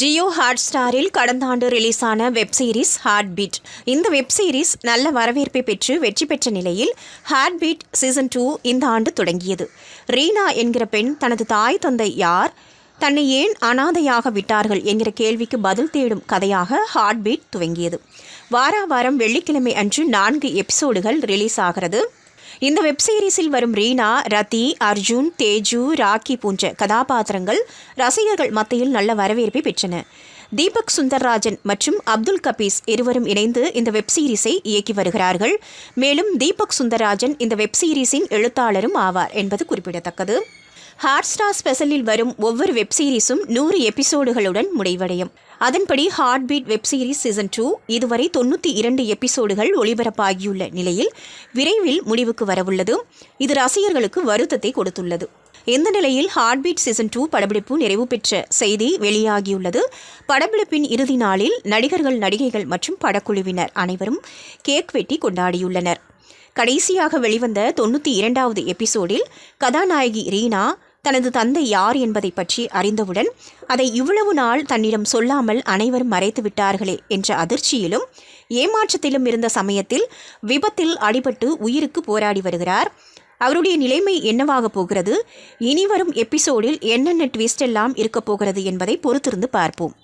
ஜியோ ஹாட்ஸ்டாரில் கடந்த ஆண்டு ரிலீஸான web series heart beat. இந்த வெப் சீரிஸ் நல்ல வரவேற்பை பெற்று வெற்றி பெற்ற நிலையில் ஹார்ட் பீட் சீசன் 2 இந்த ஆண்டு தொடங்கியது. ரீனா என்கிற பெண் தனது தாய் தந்தை யார், தன்னை ஏன் அனாதையாக விட்டார்கள் என்கிற கேள்விக்கு பதில் தேடும் கதையாக ஹார்ட் பீட் துவங்கியது. வாரம் வெள்ளிக்கிழமை அன்று 4 எபிசோடுகள் ரிலீஸ் ஆகிறது. இந்த வெப் சீரிஸில் வரும் ரீனா, ரதி, அர்ஜுன், தேஜு, ராக்கி போன்ற கதாபாத்திரங்கள் ரசிகர்கள் மத்தியில் நல்ல வரவேற்பை பெற்றன. தீபக் சுந்தர்ராஜன் மற்றும் அப்துல் கபீஸ் இருவரும் இணைந்து இந்த வெப் சீரிஸை இயக்கி வருகிறார்கள். மேலும் தீபக் சுந்தர்ராஜன் இந்த வெப் சீரிஸின் எழுத்தாளரும் ஆவார் என்பது குறிப்பிடத்தக்கது. ஹாட்ஸ்டார் ஸ்பெஷலில் வரும் ஒவ்வொரு வெப் சீரிஸும் 100 எபிசோடுகளுடன் முடிவடையும். அதன்படி heart beat web series season 2 இதுவரை 92 எபிசோடுகள் ஒளிபரப்பாகியுள்ள நிலையில் விரைவில் முடிவுக்கு வரவுள்ளது. இது ரசிகர்களுக்கு வருத்தத்தை கொடுத்துள்ளது. இந்த நிலையில் ஹார்ட் பீட் சீசன் 2 படப்பிடிப்பு நிறைவு பெற்ற செய்தி வெளியாகியுள்ளது. படப்பிடிப்பின் இறுதி நாளில் நடிகர்கள், நடிகைகள் மற்றும் படக்குழுவினர் அனைவரும் கேக் வெட்டி கொண்டாடியுள்ளனர். கடைசியாக வெளிவந்த 92வது எபிசோடில் கதாநாயகி ரீனா தனது தந்தை யார் என்பதை பற்றி அறிந்தவுடன் அதை இவ்வளவு நாள் தன்னிடம் சொல்லாமல் அனைவரும் மறைத்து விட்டார்களே என்ற அதிர்ச்சியிலும் ஏமாற்றத்திலும் இருந்த சமயத்தில் விபத்தில் அடிபட்டு உயிருக்கு போராடி வருகிறார். அவருடைய நிலைமை என்னவாக போகிறது, இனிவரும் எபிசோடில் என்னென்ன ட்விஸ்ட் எல்லாம் இருக்க போகிறது என்பதை பொறுத்திருந்து பார்ப்போம்.